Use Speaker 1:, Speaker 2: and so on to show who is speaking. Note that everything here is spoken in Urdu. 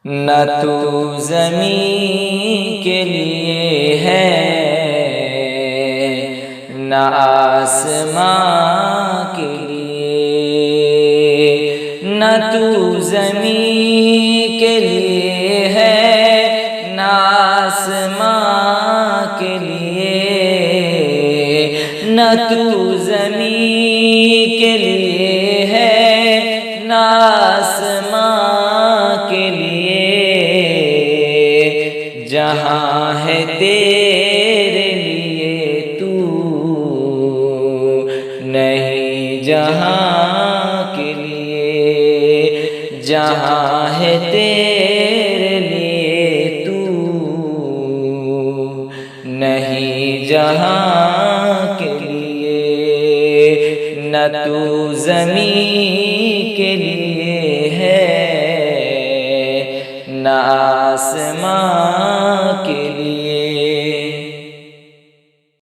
Speaker 1: نہ تو زمین کے لیے ہے نہ آسمان کے لیے، نہ تو زمین کے لیے ہے نہ آسمان کے لیے، نہ تو زمین کے لیے ہے نہ آسمان کے لیے، جہاں ہے تیرے لیے تو نہیں جہاں کے لیے، جہاں ہے تیرے لیے تو نہیں جہاں کے لیے، نہ تو زمین کے لیے ہے نہ آسمان کے لیے۔